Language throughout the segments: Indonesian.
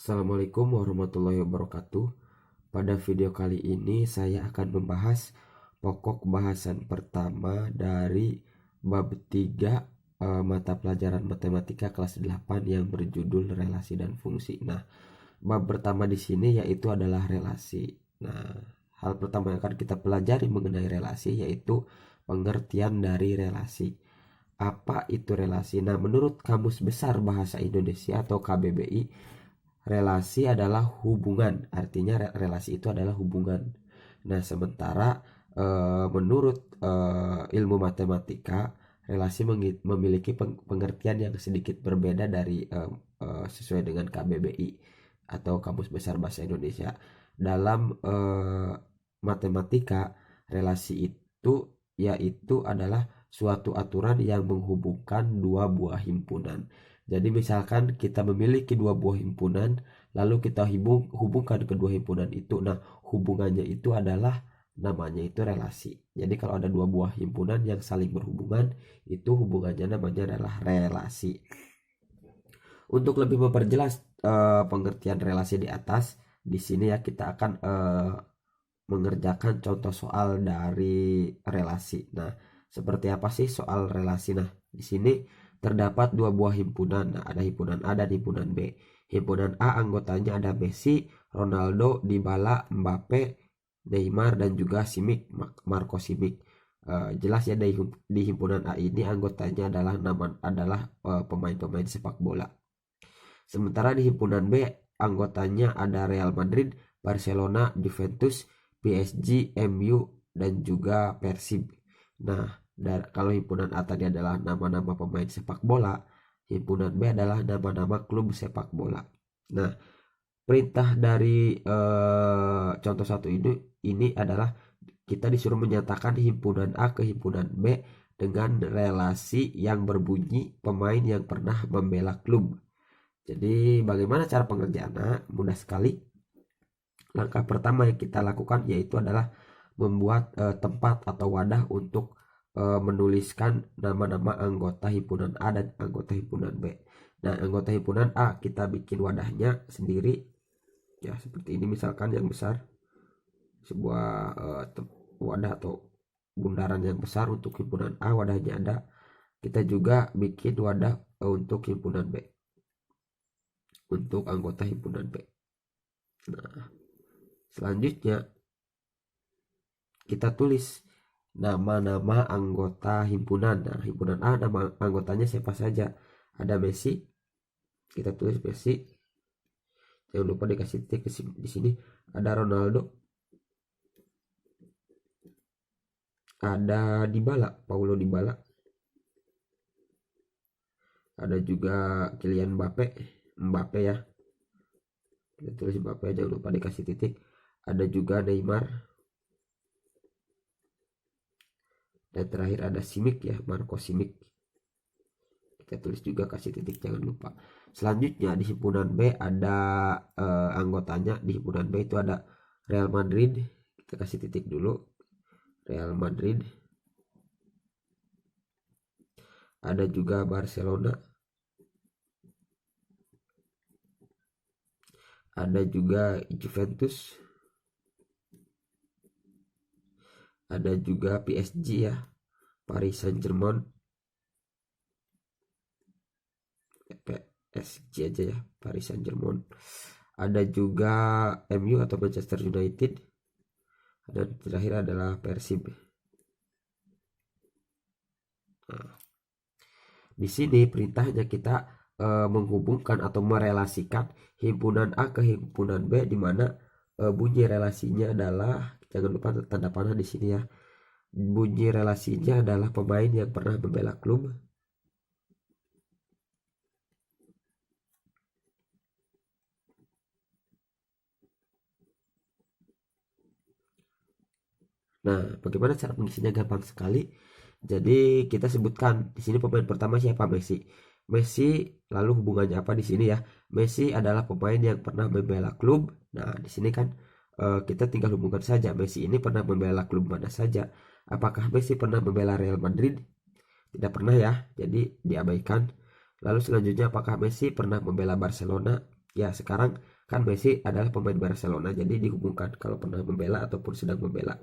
Assalamualaikum warahmatullahi wabarakatuh. Pada video kali ini saya akan membahas pokok bahasan pertama dari bab 3 mata pelajaran matematika kelas 8 yang berjudul relasi dan fungsi. Nah, bab pertama di sini yaitu adalah relasi. Nah, hal pertama yang akan kita pelajari mengenai relasi yaitu pengertian dari relasi. Apa itu relasi? Nah, menurut Kamus Besar Bahasa Indonesia atau KBBI, relasi adalah hubungan, artinya relasi itu adalah hubungan. Nah, sementara menurut ilmu matematika, relasi memiliki pengertian yang sedikit berbeda dari sesuai dengan KBBI atau Kamus Besar Bahasa Indonesia. Dalam matematika, relasi itu yaitu adalah suatu aturan yang menghubungkan dua buah himpunan. Jadi misalkan kita memiliki dua buah himpunan, lalu kita hubungkan kedua himpunan itu. Nah, hubungannya itu adalah namanya itu relasi. Jadi kalau ada dua buah himpunan yang saling berhubungan, itu hubungannya namanya adalah relasi. Untuk lebih memperjelas pengertian relasi di atas, di sini ya kita akan mengerjakan contoh soal dari relasi. Nah, seperti apa sih soal relasi? Nah, di sini terdapat dua buah himpunan. Nah, ada himpunan A dan himpunan B. Himpunan A anggotanya ada Messi, Ronaldo, Dybala, Mbappe, Neymar dan juga Simic, Marco Simic. Jelas ya di himpunan A ini anggotanya adalah pemain-pemain sepak bola. Sementara di himpunan B anggotanya ada Real Madrid, Barcelona, Juventus, PSG, MU dan juga Persib. Nah, kalau himpunan A tadi adalah nama-nama pemain sepak bola, himpunan B adalah nama-nama klub sepak bola. Nah, perintah dari contoh satu ini adalah kita disuruh menyatakan himpunan A ke himpunan B dengan relasi yang berbunyi pemain yang pernah membela klub. Jadi bagaimana cara pengerjaannya? Mudah sekali. Langkah pertama yang kita lakukan yaitu adalah membuat tempat atau wadah untuk menuliskan nama-nama anggota himpunan A dan anggota himpunan B. Nah, anggota himpunan A kita bikin wadahnya sendiri ya, seperti ini misalkan yang besar, sebuah wadah atau bundaran yang besar untuk himpunan A, wadahnya ada. Kita juga bikin wadah untuk himpunan B, untuk anggota himpunan B. Nah, selanjutnya kita tulis nama-nama anggota himpunan. Nah, himpunan A nama anggotanya siapa saja? Ada Messi. Kita tulis Messi. Jangan lupa dikasih titik di sini. Ada Ronaldo. Ada Dybala, Paulo Dybala. Ada juga Kylian Mbappe ya. Kita tulis Mbappe, jangan lupa dikasih titik. Ada juga Neymar. Dan terakhir ada Simic ya, Marco Simic. Kita tulis juga, kasih titik, jangan lupa. Selanjutnya di himpunan B ada anggotanya. Di himpunan B itu ada Real Madrid. Kita kasih titik dulu. Real Madrid. Ada juga Barcelona. Ada juga Juventus. Ada juga PSG ya, Paris Saint-Germain. PSG aja ya, Paris Saint-Germain. Ada juga MU atau Manchester United. Dan terakhir adalah Persib. Nah, di sini perintahnya kita menghubungkan atau merelasikan himpunan A ke himpunan B, di mana bunyi relasinya adalah, jangan lupa tanda panah di sini ya. Bunyi relasinya adalah pemain yang pernah membela klub. Nah, bagaimana cara mengisinya? Gampang sekali. Jadi kita sebutkan di sini pemain pertama siapa? Messi. Messi, lalu hubungannya apa di sini ya? Messi adalah pemain yang pernah membela klub. Nah, di sini kan kita tinggal hubungkan saja. Messi ini pernah membela klub mana saja. Apakah Messi pernah membela Real Madrid? Tidak pernah ya, jadi diabaikan. Lalu selanjutnya, apakah Messi pernah membela Barcelona? Ya, sekarang kan Messi adalah pemain Barcelona, jadi dihubungkan kalau pernah membela ataupun sedang membela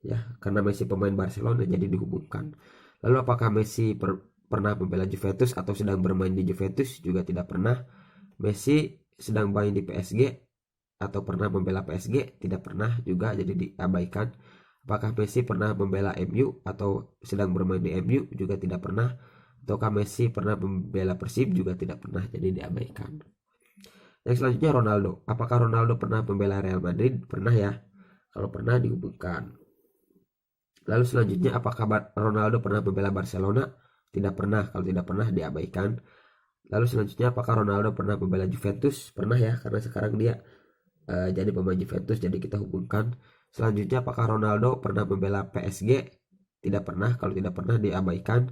ya, karena Messi pemain Barcelona jadi dihubungkan. Lalu apakah Messi pernah membela Juventus atau sedang bermain di Juventus? Juga tidak pernah. Messi sedang main di PSG atau pernah membela PSG? Tidak pernah juga, jadi diabaikan. Apakah Messi pernah membela MU atau sedang bermain di MU? Juga tidak pernah. Ataukah Messi pernah membela Persib? Juga tidak pernah, jadi diabaikan. Yang selanjutnya Ronaldo. Apakah Ronaldo pernah membela Real Madrid? Pernah ya. Kalau pernah dihubungkan. Lalu selanjutnya apakah Ronaldo pernah membela Barcelona? Tidak pernah. Kalau tidak pernah diabaikan. Lalu selanjutnya apakah Ronaldo pernah membela Juventus? Pernah ya, karena sekarang dia jadi pemain Juventus, jadi kita hubungkan. Selanjutnya apakah Ronaldo pernah membela PSG? Tidak pernah. Kalau tidak pernah diabaikan.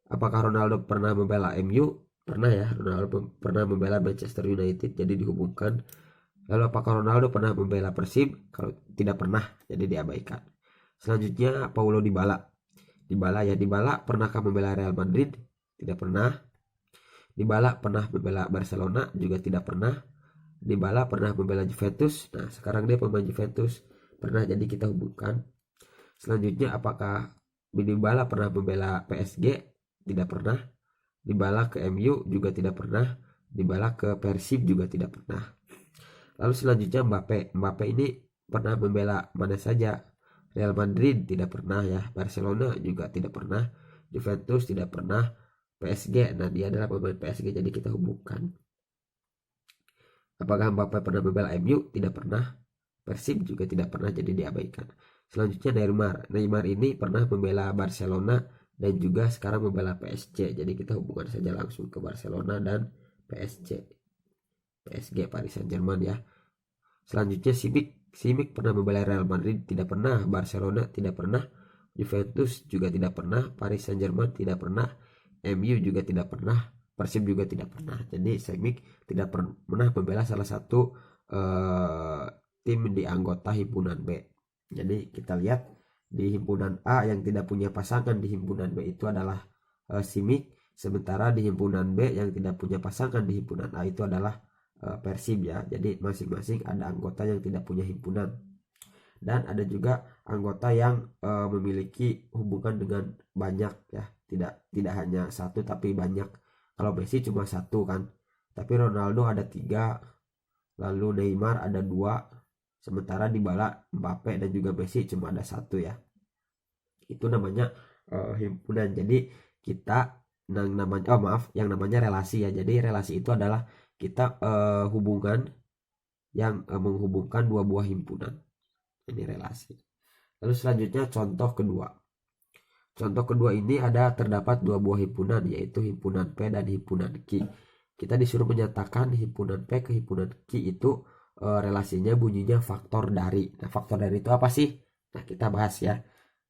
Apakah Ronaldo pernah membela MU? Pernah ya, Ronaldo pernah membela Manchester United, jadi dihubungkan. Lalu apakah Ronaldo pernah membela Persib? Kalau tidak pernah, jadi diabaikan. Selanjutnya Paulo Dybala. Dybala pernahkah membela Real Madrid? Tidak pernah. Dybala pernah membela Barcelona? Juga tidak pernah. Dybala pernah membela Juventus? Nah, sekarang dia pemain Juventus. Pernah, jadi kita hubungkan. Selanjutnya apakah Dybala pernah membela PSG? Tidak pernah. Dybala ke MU? Juga tidak pernah. Dybala ke Persib? Juga tidak pernah. Lalu selanjutnya Mbappe ini pernah membela mana saja? Real Madrid tidak pernah ya, Barcelona juga tidak pernah, Juventus tidak pernah, PSG, nah dia adalah pemain PSG, jadi kita hubungkan. Apakah Mbappe pernah membela MU? Tidak pernah. Persib juga tidak pernah, jadi diabaikan. Selanjutnya Neymar ini pernah membela Barcelona dan juga sekarang membela PSG, jadi kita hubungkan saja langsung ke Barcelona dan PSG Paris Saint-Germain ya. Selanjutnya Simic pernah membela Real Madrid? Tidak pernah. Barcelona tidak pernah. Juventus juga tidak pernah. Paris Saint-Germain tidak pernah. MU juga tidak pernah. Persib juga tidak pernah. Jadi Simic tidak pernah membela salah satu tim di anggota himpunan B. Jadi kita lihat di himpunan A yang tidak punya pasangan di himpunan B itu adalah Simic. Sementara di himpunan B yang tidak punya pasangan di himpunan A itu adalah Persib ya. Jadi masing-masing ada anggota yang tidak punya himpunan dan ada juga anggota yang memiliki hubungan dengan banyak ya, tidak hanya satu tapi banyak. Kalau Messi cuma satu kan, tapi Ronaldo ada 3, lalu Neymar ada 2, sementara Dybala, Mbappe dan juga Messi cuma ada 1 ya. Itu namanya himpunan. Jadi kita yang namanya relasi ya. Jadi relasi itu adalah kita hubungan yang menghubungkan dua buah himpunan. Ini relasi. Lalu selanjutnya contoh kedua. Contoh kedua ini terdapat dua buah himpunan, yaitu himpunan P dan himpunan Q. Kita disuruh menyatakan himpunan P ke himpunan Q itu relasinya bunyinya faktor dari. Nah, faktor dari itu apa sih? Nah, kita bahas ya.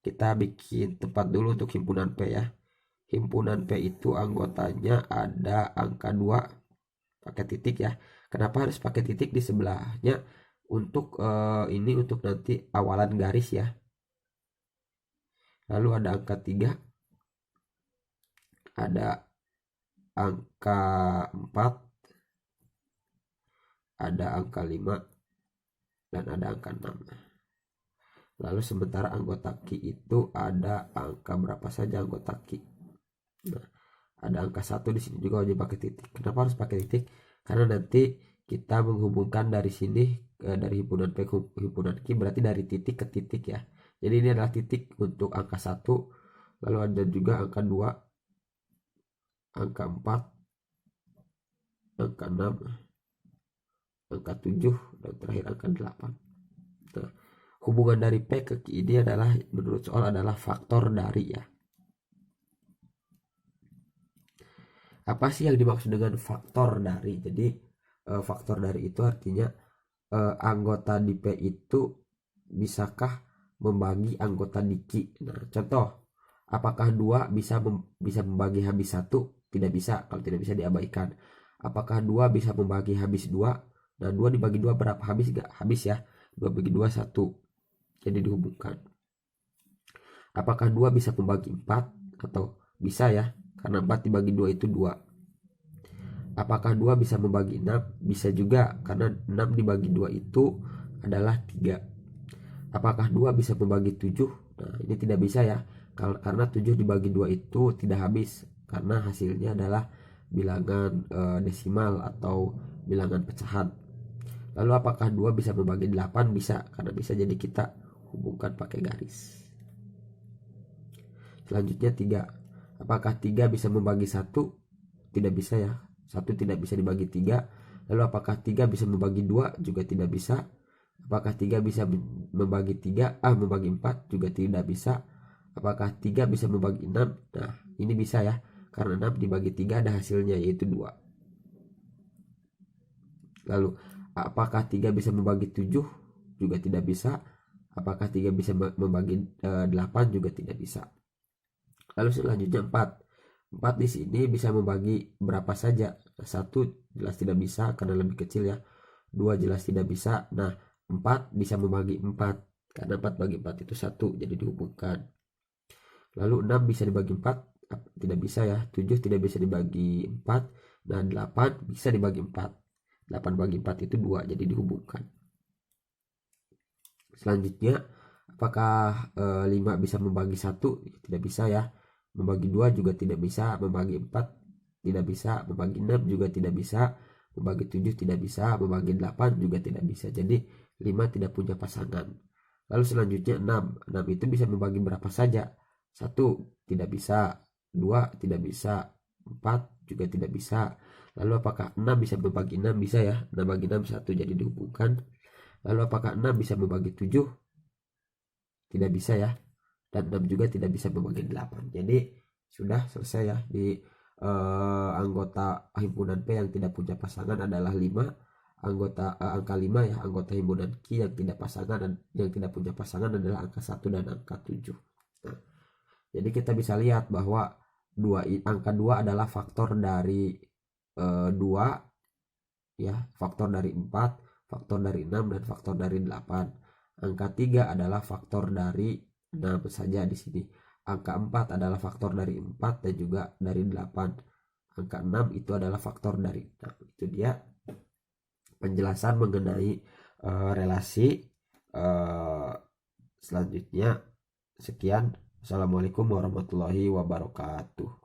Kita bikin tempat dulu untuk himpunan P ya. Himpunan P itu anggotanya ada angka 2 pakai titik ya. Kenapa harus pakai titik di sebelahnya? Untuk ini untuk nanti awalan garis ya. Lalu ada angka 3, ada angka 4, ada angka 5, dan ada angka 6. Lalu sementara anggota Q itu ada angka berapa saja anggota Q? Nah, ada angka 1 di sini juga wajib pakai titik. Kenapa harus pakai titik? Karena nanti kita menghubungkan dari sini dari himpunan P ke himpunan Q, berarti dari titik ke titik ya. Jadi ini adalah titik untuk angka 1, lalu ada juga angka 2, angka 4, angka 6, angka 7, dan terakhir angka 8. Nah, hubungan dari P ke Q ini adalah menurut soal adalah faktor dari ya. Apa sih yang dimaksud dengan faktor dari? Jadi faktor dari itu artinya anggota di P itu bisakah membagi anggota di Q. Nah, contoh, apakah 2 bisa membagi habis 1? Tidak bisa. Kalau tidak bisa diabaikan. Apakah 2 bisa membagi habis 2? Nah, 2 dibagi 2 berapa? Habis gak? Habis ya. 2 bagi 2 1. Jadi dihubungkan. Apakah 2 bisa membagi 4? Atau bisa ya. Karena 4 dibagi 2 itu 2. Apakah 2 bisa membagi 6? Bisa juga, karena 6 dibagi 2 itu adalah 3. Apakah 2 bisa membagi 7? Nah, ini tidak bisa ya, karena 7 dibagi 2 itu tidak habis, karena hasilnya adalah bilangan desimal atau bilangan pecahan. Lalu apakah 2 bisa membagi 8? Bisa, karena bisa, jadi kita hubungkan pakai garis. Selanjutnya 3. Apakah 3 bisa membagi 1? Tidak bisa ya. 1 tidak bisa dibagi 3. Lalu apakah 3 bisa membagi 2? Juga tidak bisa. Apakah 3 bisa membagi 4? Juga tidak bisa. Apakah 3 bisa membagi 6? Nah, ini bisa ya. Karena 6 dibagi 3 ada hasilnya, yaitu 2. Lalu apakah 3 bisa membagi 7? Juga tidak bisa. Apakah 3 bisa membagi 8? Juga tidak bisa. Lalu selanjutnya 4. 4 di sini bisa membagi berapa saja. 1 jelas tidak bisa karena lebih kecil ya. 2 jelas tidak bisa. Nah, 4 bisa membagi 4 karena 4 bagi 4 itu 1, jadi dihubungkan. Lalu 6 bisa dibagi 4? Tidak bisa ya. 7 tidak bisa dibagi 4. Nah, 8 bisa dibagi 4. 8 bagi 4 itu 2, jadi dihubungkan. Selanjutnya, apakah 5 bisa membagi 1? Tidak bisa ya. Membagi 2 juga tidak bisa, membagi 4 tidak bisa, membagi 6 juga tidak bisa, membagi 7 tidak bisa, membagi 8 juga tidak bisa. Jadi 5 tidak punya pasangan. Lalu selanjutnya 6. 6 itu bisa membagi berapa saja? 1 tidak bisa, 2 tidak bisa, 4 juga tidak bisa. Lalu apakah 6 bisa membagi 6? Bisa ya. 6 bagi 6 1, jadi dihubungkan. Lalu apakah 6 bisa membagi 7? Tidak bisa ya. Dan 6 juga tidak bisa membagi 8. Jadi sudah selesai ya. Di anggota himpunan P yang tidak punya pasangan adalah 5. Angka 5 ya, anggota himpunan Q yang tidak pasangan dan yang tidak punya pasangan adalah angka 1 dan angka 7. Nah, jadi kita bisa lihat bahwa angka 2 adalah faktor dari 2 ya, faktor dari 4, faktor dari 6 dan faktor dari 8. Angka 3 adalah faktor dari 6 saja di sini. Angka 4 adalah faktor dari 4 dan juga dari 8. Angka 6 itu adalah faktor dari 6. Itu dia penjelasan mengenai relasi. Selanjutnya sekian. Assalamualaikum warahmatullahi wabarakatuh.